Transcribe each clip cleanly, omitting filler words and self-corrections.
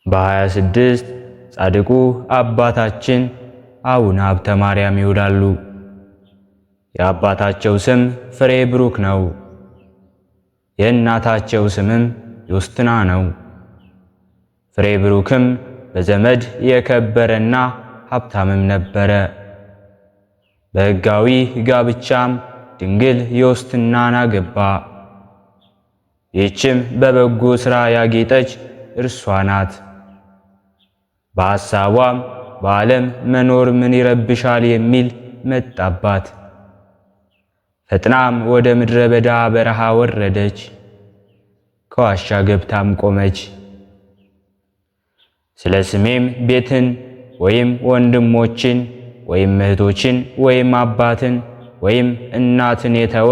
በ26 ጻድቁ አባታችን አቡነ ሀብተ ማርያም ይውላሉ። የአባታቸው ስም ፍሬ ብሩክ ነው። የእናታቸው ስምም ዮስትና ነው። ፍሬ ብሩክም በዘመድ የከበረና ሀብታምም ነበረ። በሕጋዊ ጋብቻም ድንግል ዮስትናን አገባ። ይህችም በበጎ ሥራ ያጌጠች እርሷ ናት። በሐሳቧም በዓለም መኖር ምን ይረብሻል የሚል መጣባት። ፈጥናም ወደ ምድረ በዳ በረሃ ወረደች። ከዋሻ ገብታም ቆመች። ስለ ስሜም ቤትን ወይም ወንድሞችን ወይም እህቶችን ወይም አባትን ወይም እናትን የተወ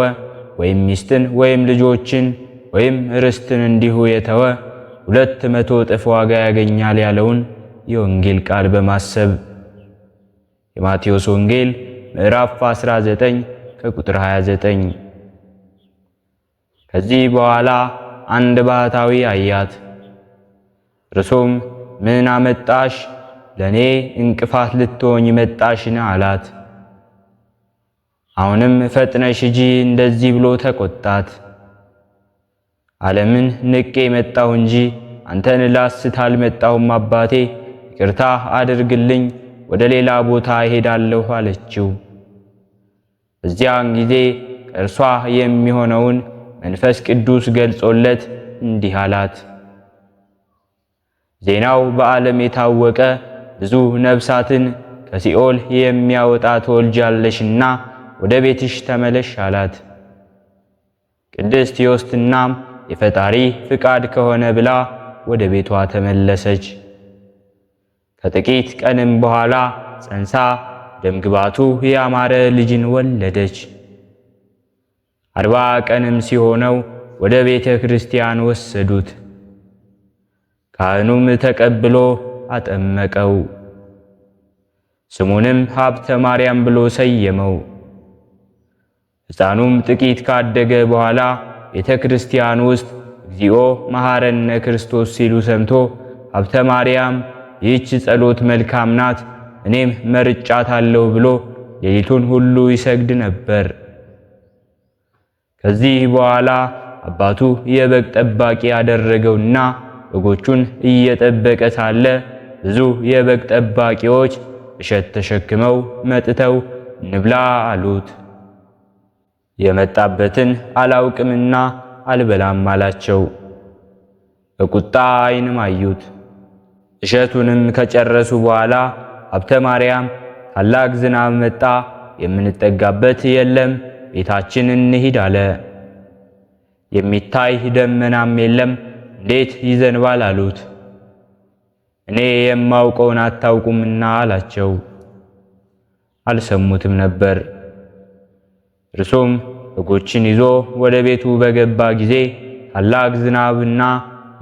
ወይም ሚስትን ወይም ልጆችን ወይም ርስትን እንዲሁ የተወ 200 እጥፍ ዋጋ ያገኛል ያለውን የወንጌል ቃል በማሰብ የማቴዎስ ወንጌል ምዕራፍ 19 ከቁጥር 29። ከዚህ በኋላ አንድ ባህታዊ አያት። እርሱም ምን አመጣሽ? ለኔ እንቅፋት ልትሆኝ መጣሽን? አላት። አሁንም ፈጥነሽ ሂጂ እንደዚህ ብሎ ተቆጣት። ዓለምን ንቄ መጣሁ እንጂ አንተን ላስት አልመጣሁም። አባቴ ይቅርታ አድርግልኝ፣ ወደ ሌላ ቦታ እሄዳለሁ አለችው። በዚያን ጊዜ ከእርሷ የሚሆነውን መንፈስ ቅዱስ ገልጾለት እንዲህ አላት። ዜናው በዓለም የታወቀ ብዙ ነፍሳትን ከሲኦል የሚያወጣ ትወልጃለሽና ወደ ቤትሽ ተመለሽ አላት። ቅድስት ዮስትናም የፈጣሪ ፍቃድ ከሆነ ብላ ወደ ቤቷ ተመለሰች። ከጥቂት ቀንም በኋላ ጸንሳ ደምግባቱ ያማረ ልጅን ወለደች። 40 ቀንም ሲሆነው ወደ ቤተ ክርስቲያን ወሰዱት። ካህኑም ተቀብሎ አጠመቀው። ስሙንም ሀብተ ማርያም ብሎ ሰየመው። ሕፃኑም ጥቂት ካደገ በኋላ ቤተ ክርስቲያን ውስጥ እግዚኦ መሐረነ ክርስቶስ ሲሉ ሰምቶ ሀብተ ማርያም ይህች ጸሎት መልካም ናት፣ እኔም መርጫታለሁ ብሎ ሌሊቱን ሁሉ ይሰግድ ነበር። ከዚህ በኋላ አባቱ የበግ ጠባቂ ያደረገውና በጎቹን እየጠበቀ ሳለ ብዙ የበግ ጠባቂዎች እሸት ተሸክመው መጥተው እንብላ አሉት። የመጣበትን አላውቅምና አልበላም አላቸው። በቁጣ ዓይንም አዩት። እሸቱንም ከጨረሱ በኋላ ሀብተ ማርያም ታላቅ ዝናብ መጣ፣ የምንጠጋበት የለም፣ ቤታችን እንሂድ አለ። የሚታይ ደመናም የለም፣ እንዴት ይዘንባል አሉት። እኔ የማውቀውን አታውቁምና አላቸው። አልሰሙትም ነበር። እርሱም በጎችን ይዞ ወደ ቤቱ በገባ ጊዜ ታላቅ ዝናብና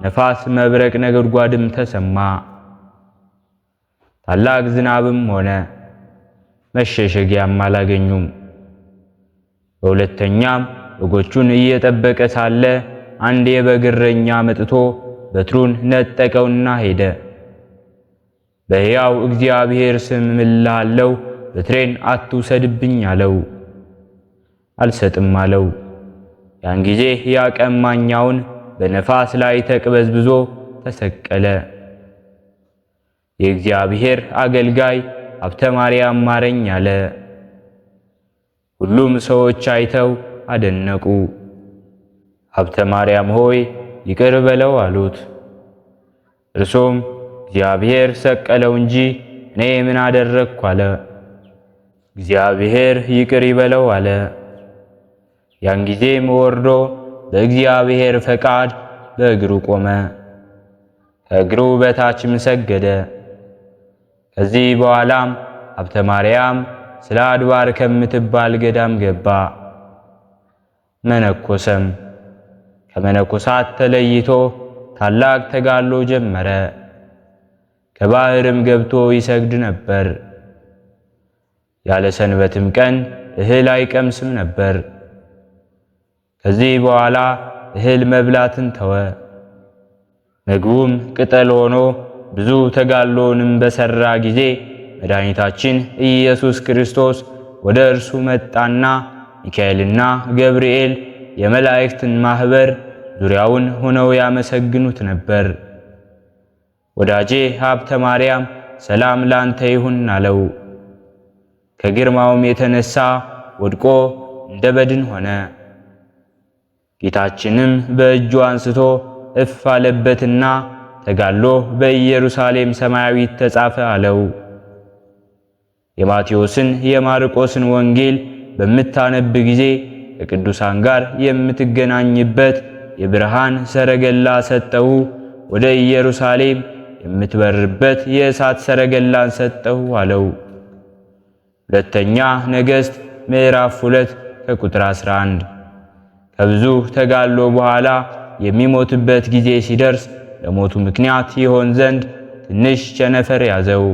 ነፋስ፣ መብረቅ፣ ነጎድጓድም ተሰማ። ታላቅ ዝናብም ሆነ፣ መሸሸጊያም አላገኙም። በሁለተኛም በጎቹን እየጠበቀ ሳለ አንድ የበግ እረኛ መጥቶ በትሩን ነጠቀውና ሄደ። በሕያው እግዚአብሔር ስም ምልሃለው በትሬን አትውሰድብኝ አለው። አልሰጥም አለው። ያን ጊዜ ያቀማኛውን በነፋስ ላይ ተቅበዝብዞ ተሰቀለ። የእግዚአብሔር አገልጋይ ሀብተ ማርያም ማረኝ አለ። ሁሉም ሰዎች አይተው አደነቁ። ሀብተ ማርያም ሆይ ይቅር በለው አሉት። እርሱም እግዚአብሔር ሰቀለው እንጂ እኔ ምን አደረግኩ አለ። እግዚአብሔር ይቅር ይበለው አለ። ያን ጊዜም ወርዶ በእግዚአብሔር ፈቃድ በእግሩ ቆመ። ከእግሩ በታችም ሰገደ። ከዚህ በኋላም ሀብተ ማርያም ስለ አድባር ከምትባል ገዳም ገባ። መነኮሰም። ከመነኮሳት ተለይቶ ታላቅ ተጋድሎ ጀመረ። ከባህርም ገብቶ ይሰግድ ነበር። ያለ ሰንበትም ቀን እህል አይቀምስም ነበር። ከዚህ በኋላ እህል መብላትን ተወ። ምግቡም ቅጠል ሆኖ ብዙ ተጋድሎንም በሰራ ጊዜ መድኃኒታችን ኢየሱስ ክርስቶስ ወደ እርሱ መጣና ሚካኤልና ገብርኤል የመላእክትን ማህበር ዙሪያውን ሆነው ያመሰግኑት ነበር። ወዳጄ ሀብተ ማርያም ሰላም ላንተ ይሁን አለው። ከግርማውም የተነሳ ወድቆ እንደ በድን ሆነ። ጌታችንም በእጁ አንስቶ እፍ አለበትና ተጋድሎ በኢየሩሳሌም ሰማያዊት ተጻፈ አለው። የማቴዎስን የማርቆስን ወንጌል በምታነብ ጊዜ ከቅዱሳን ጋር የምትገናኝበት የብርሃን ሰረገላ ሰጠሁ፣ ወደ ኢየሩሳሌም የምትበርበት የእሳት ሰረገላን ሰጠሁ አለው። ሁለተኛ ነገሥት ምዕራፍ 2 ከቁጥር 11። ከብዙ ተጋድሎ በኋላ የሚሞትበት ጊዜ ሲደርስ ለሞቱ ምክንያት ይሆን ዘንድ ትንሽ ቸነፈር ያዘው።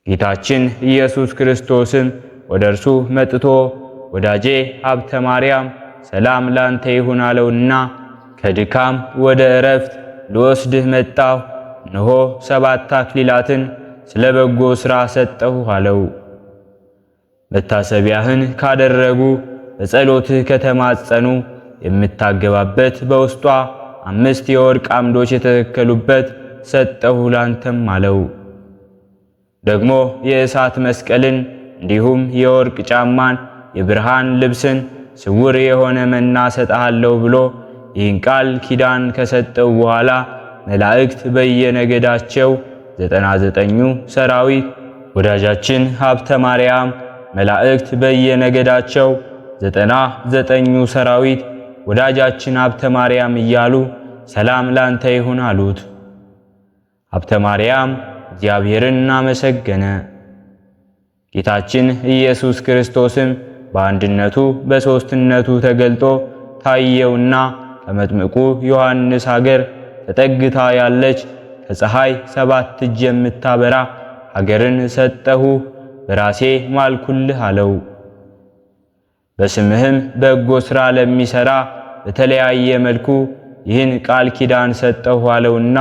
ጌታችን ኢየሱስ ክርስቶስም ወደ እርሱ መጥቶ ወዳጄ ሀብተ ማርያም ሰላም ላንተ ይሁን አለውና ከድካም ወደ ዕረፍት ልወስድህ መጣሁ፣ እነሆ 7 አክሊላትን ስለ በጎ ሥራ ሰጠሁ አለው። መታሰቢያህን ካደረጉ በጸሎትህ ከተማጸኑ የምታገባበት በውስጧ 5 የወርቅ አምዶች የተተከሉበት ሰጠሁ ላንተም አለው። ደግሞ የእሳት መስቀልን እንዲሁም የወርቅ ጫማን የብርሃን ልብስን ስውር የሆነ መና ሰጥሃለሁ ብሎ ይህን ቃል ኪዳን ከሰጠው በኋላ መላእክት በየነገዳቸው 99ኙ ሰራዊት ወዳጃችን ሀብተ ማርያም መላእክት በየነገዳቸው 99ኙ ሰራዊት ወዳጃችን ሀብተ ማርያም እያሉ ሰላም ላንተ ይሁን አሉት። ሀብተ ማርያም እግዚአብሔርን አመሰገነ። ጌታችን ኢየሱስ ክርስቶስም በአንድነቱ በሦስትነቱ ተገልጦ ታየውና ከመጥምቁ ዮሐንስ ሀገር ተጠግታ ያለች ከፀሐይ 7 እጅ የምታበራ ሀገርን ሰጠሁ፣ በራሴ ማልኩልህ አለው። በስምህም በጎ ሥራ ለሚሠራ በተለያየ መልኩ ይህን ቃል ኪዳን ሰጠሁ አለውና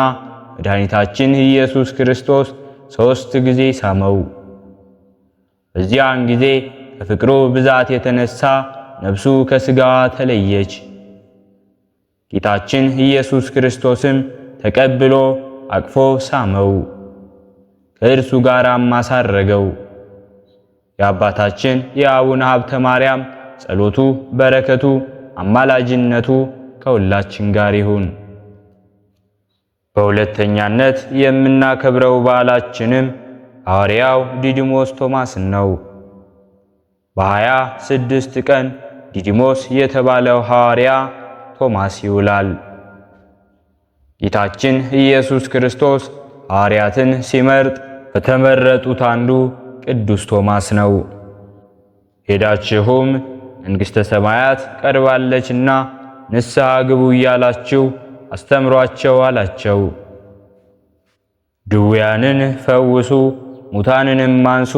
መድኃኒታችን ኢየሱስ ክርስቶስ 3 ጊዜ ሳመው። በዚያን ጊዜ ከፍቅሩ ብዛት የተነሳ ነፍሱ ከሥጋዋ ተለየች። ጌታችን ኢየሱስ ክርስቶስም ተቀብሎ አቅፎ ሳመው፣ ከእርሱ ጋርም አሳረገው። የአባታችን የአቡነ ሀብተ ማርያም ጸሎቱ፣ በረከቱ፣ አማላጅነቱ ከሁላችን ጋር ይሁን። በሁለተኛነት የምናከብረው በዓላችንም ሐዋርያው ዲዲሞስ ቶማስን ነው። በ26 ቀን ዲዲሞስ የተባለው ሐዋርያ ቶማስ ይውላል። ጌታችን ኢየሱስ ክርስቶስ ሐዋርያትን ሲመርጥ ከተመረጡት አንዱ ቅዱስ ቶማስ ነው። ሄዳችሁም መንግሥተ ሰማያት ቀርባለችና ንስሐ ግቡ እያላችሁ አስተምሯቸው አላቸው። ድውያንን ፈውሱ፣ ሙታንንም አንሱ፣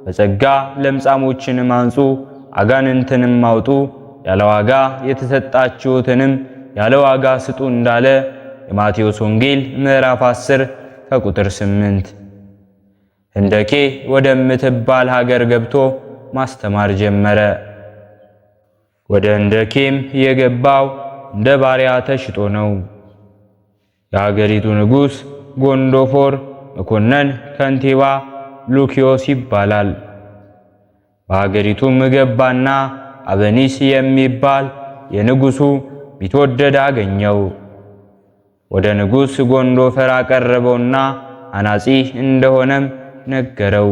በጸጋ ለምጻሞችንም አንጹ፣ አጋንንትንም አውጡ፣ ያለ ዋጋ የተሰጣችሁትንም ያለ ዋጋ ስጡ እንዳለ የማቴዎስ ወንጌል ምዕራፍ 10 ከቁጥር 8። ህንደኬ ወደምትባል ሀገር ገብቶ ማስተማር ጀመረ። ወደ ህንደኬም የገባው እንደ ባሪያ ተሽጦ ነው። የሀገሪቱ ንጉሥ ጎንዶፎር፣ መኮንን ከንቲባ ሉኪዮስ ይባላል። በሀገሪቱም ገባና አበኒስ የሚባል የንጉሡ ቢትወደድ አገኘው። ወደ ንጉሥ ጎንዶፈር አቀረበውና አናጺ እንደሆነም ነገረው።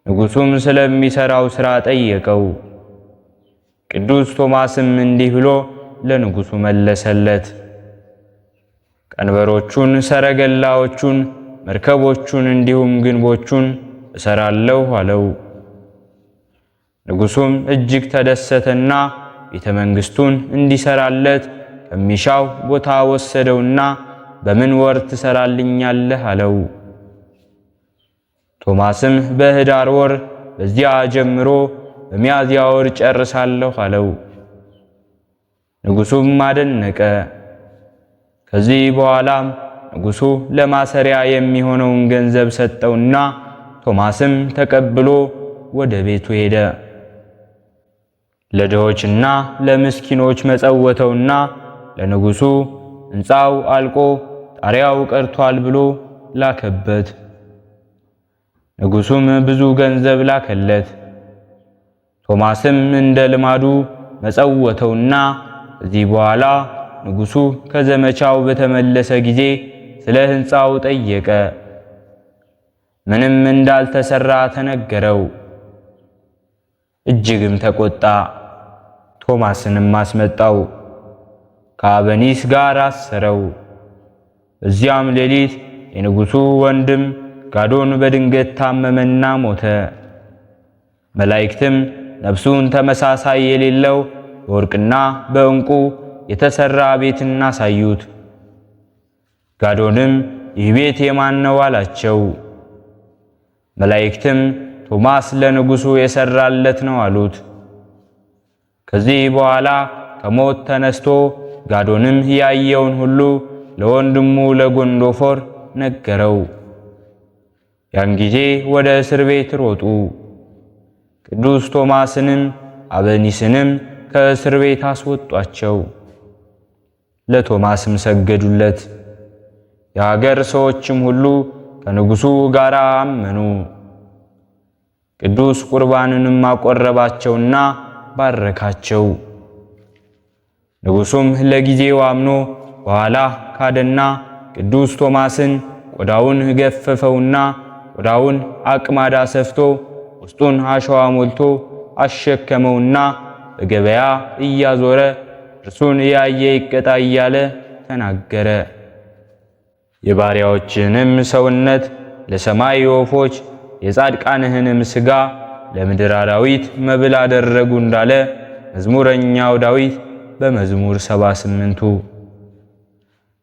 ንጉሡም ስለሚሰራው ሥራ ጠየቀው። ቅዱስ ቶማስም እንዲህ ብሎ ለንጉሡ መለሰለት። ቀንበሮቹን፣ ሰረገላዎቹን፣ መርከቦቹን እንዲሁም ግንቦቹን እሰራለሁ አለው። ንጉሡም እጅግ ተደሰተና ቤተ መንግሥቱን እንዲሰራለት ከሚሻው ቦታ ወሰደውና በምን ወር ትሰራልኛለህ አለው። ቶማስም በኅዳር ወር በዚያ ጀምሮ በሚያዝያ ወር ጨርሳለሁ አለው። ንጉሡም አደነቀ። ከዚህ በኋላም ንጉሡ ለማሰሪያ የሚሆነውን ገንዘብ ሰጠውና ቶማስም ተቀብሎ ወደ ቤቱ ሄደ። ለድሆችና ለምስኪኖች መጸወተውና ለንጉሡ ሕንፃው አልቆ ጣሪያው ቀርቷል ብሎ ላከበት። ንጉሡም ብዙ ገንዘብ ላከለት። ቶማስም እንደ ልማዱ መጸወተውና ከዚህ በኋላ ንጉሡ ከዘመቻው በተመለሰ ጊዜ ስለ ሕንፃው ጠየቀ። ምንም እንዳልተሰራ ተነገረው። እጅግም ተቆጣ። ቶማስንም አስመጣው፣ ከአበኒስ ጋር አሰረው። በዚያም ሌሊት የንጉሡ ወንድም ጋዶን በድንገት ታመመና ሞተ። መላእክትም ነፍሱን ተመሳሳይ የሌለው በወርቅና በዕንቁ የተሰራ ቤትን አሳዩት። ጋዶንም ይህ ቤት የማን ነው አላቸው። መላእክትም ቶማስ ለንጉሡ የሰራለት ነው አሉት። ከዚህ በኋላ ከሞት ተነስቶ ጋዶንም ያየውን ሁሉ ለወንድሙ ለጎንዶፎር ነገረው። ያን ጊዜ ወደ እስር ቤት ሮጡ። ቅዱስ ቶማስንም አበኒስንም ከእስር ቤት አስወጧቸው። ለቶማስም ሰገዱለት። የሀገር ሰዎችም ሁሉ ከንጉሡ ጋር አመኑ። ቅዱስ ቁርባንንም አቆረባቸውና ባረካቸው። ንጉሡም ለጊዜው አምኖ በኋላ ካደና ቅዱስ ቶማስን ቆዳውን ገፈፈውና ቆዳውን አቅማዳ ሰፍቶ ውስጡን አሸዋ ሞልቶ አሸከመውና በገበያ እያዞረ እርሱን ያየ ይቀጣ እያለ ተናገረ። የባሪያዎችንም ሰውነት ለሰማይ ወፎች የጻድቃንህንም ሥጋ ለምድር አራዊት መብል አደረጉ እንዳለ መዝሙረኛው ዳዊት በመዝሙር 78ቱ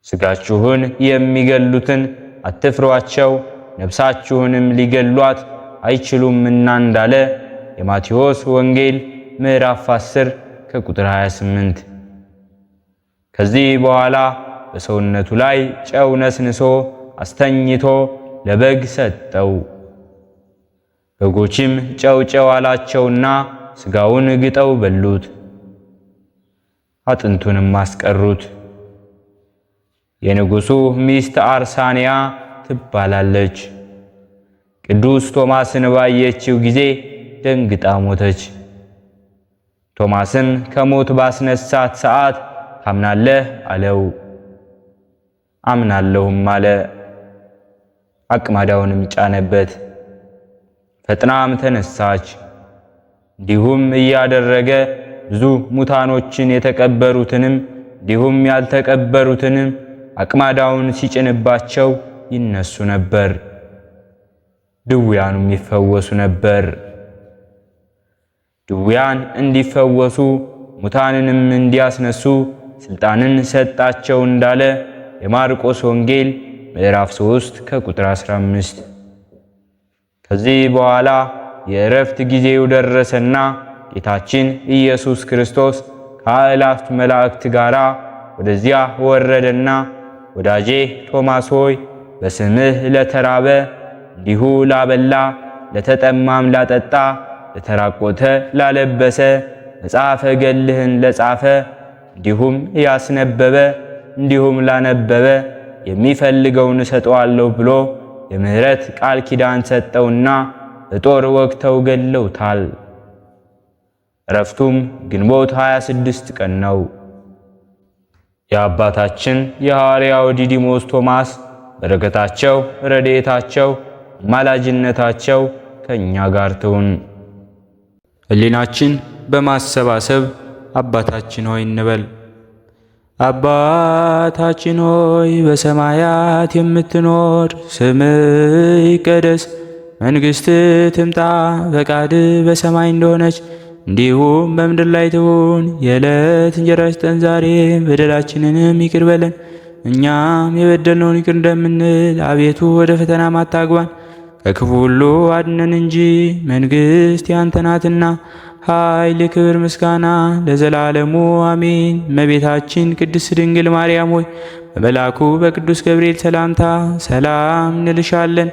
ሥጋችሁን የሚገሉትን አትፍሯቸው ነፍሳችሁንም ሊገሏት አይችሉምና እንዳለ የማቴዎስ ወንጌል ምዕራፍ 10 ከቁጥር 28። ከዚህ በኋላ በሰውነቱ ላይ ጨው ነስንሶ አስተኝቶ ለበግ ሰጠው። በጎችም ጨው አላቸውና ሥጋውን ግጠው በሉት፣ አጥንቱንም አስቀሩት። የንጉሡ ሚስት አርሳንያ ትባላለች። ቅዱስ ቶማስን ባየችው ጊዜ ደንግጣ ሞተች። ቶማስም ከሞት ባስነሳት ሰዓት ታምናለህ አለው። አምናለሁም አለ። አቅማዳውንም ጫነበት። ፈጥናም ተነሳች። እንዲሁም እያደረገ ብዙ ሙታኖችን የተቀበሩትንም እንዲሁም ያልተቀበሩትንም አቅማዳውን ሲጭንባቸው ይነሱ ነበር። ድውያኑም ይፈወሱ ነበር። ድውያን እንዲፈወሱ ሙታንንም እንዲያስነሱ ሥልጣንን ሰጣቸው እንዳለ የማርቆስ ወንጌል ምዕራፍ 3 ከቁጥር 15። ከዚህ በኋላ የእረፍት ጊዜው ደረሰና ጌታችን ኢየሱስ ክርስቶስ ከአእላፍት መላእክት ጋር ወደዚያ ወረደና ወዳጄ ቶማስ ሆይ በስምህ ለተራበ እንዲሁ ላበላ፣ ለተጠማም ላጠጣ፣ ለተራቆተ ላለበሰ፣ መጽሐፈ ገድልህን ለጻፈ እንዲሁም ያስነበበ እንዲሁም ላነበበ የሚፈልገውን እሰጠዋለሁ ብሎ የምህረት ቃል ኪዳን ሰጠውና በጦር ወግተው ገለውታል። እረፍቱም ግንቦት 26 ቀን ነው። የአባታችን የሐዋርያው ዲዲሞስ ቶማስ በረከታቸው፣ ረድኤታቸው፣ አማላጅነታቸው ከእኛ ጋር ትሁን። ሕሊናችን በማሰባሰብ አባታችን ሆይ እንበል። አባታችን ሆይ በሰማያት የምትኖር፣ ስምህ ይቀደስ፣ መንግሥትህ ትምጣ፣ ፈቃድህ በሰማይ እንደሆነች እንዲሁም በምድር ላይ ትሁን። የዕለት እንጀራችንን ስጠን ዛሬ፣ በደላችንንም ይቅር በለን እኛም የበደልነውን ይቅር እንደምንል፣ አቤቱ ወደ ፈተናም አታግባን ከክፉ ሁሉ አድነን እንጂ መንግሥት ያንተ ናትና፣ ኃይል፣ ክብር፣ ምስጋና ለዘላለሙ አሜን። እመቤታችን ቅድስት ድንግል ማርያም ሆይ በመልአኩ በቅዱስ ገብርኤል ሰላምታ ሰላም እንልሻለን።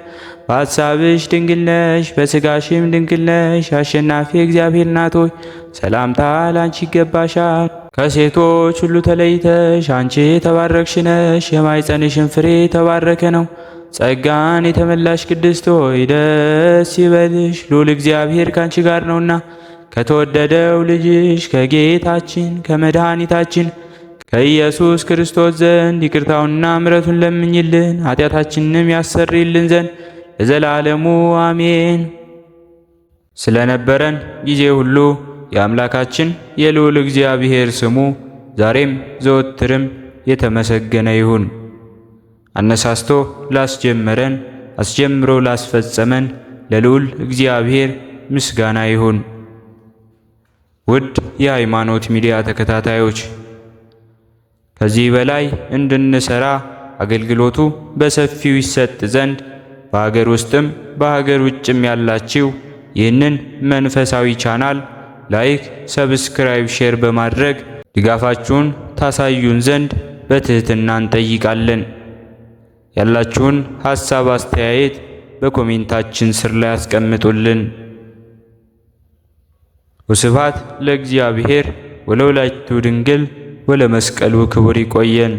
በሐሳብሽ ድንግል ነሽ፣ በሥጋሽም ድንግል ነሽ። አሸናፊ እግዚአብሔር እናት ሆይ ሰላምታ ላንቺ ይገባሻል። ከሴቶች ሁሉ ተለይተሽ አንቺ የተባረክሽ ነሽ፣ የማኅፀንሽን ፍሬ የተባረከ ነው። ጸጋን የተመላሽ ቅድስት ሆይ ደስ ይበልሽ፣ ልዑል እግዚአብሔር ካንቺ ጋር ነውና ከተወደደው ልጅሽ ከጌታችን ከመድኃኒታችን ከኢየሱስ ክርስቶስ ዘንድ ይቅርታውንና ምሕረቱን ለምኝልን ኃጢአታችንንም ያሰርይልን ዘንድ ለዘላለሙ አሜን። ስለነበረን ጊዜ ሁሉ የአምላካችን የልዑል እግዚአብሔር ስሙ ዛሬም ዘወትርም የተመሰገነ ይሁን። አነሳስቶ ላስጀመረን አስጀምሮ ላስፈጸመን ለልዑል እግዚአብሔር ምስጋና ይሁን። ውድ የሃይማኖት ሚዲያ ተከታታዮች ከዚህ በላይ እንድንሰራ አገልግሎቱ በሰፊው ይሰጥ ዘንድ በሀገር ውስጥም በሀገር ውጭም ያላችሁ ይህንን መንፈሳዊ ቻናል ላይክ፣ ሰብስክራይብ፣ ሼር በማድረግ ድጋፋችሁን ታሳዩን ዘንድ በትህትና እንጠይቃለን። ያላችሁን ሐሳብ አስተያየት በኮሜንታችን ስር ላይ አስቀምጡልን። ወስብሐት ለእግዚአብሔር ወለወላዲቱ ድንግል ወለመስቀሉ ክቡር። ይቆየን።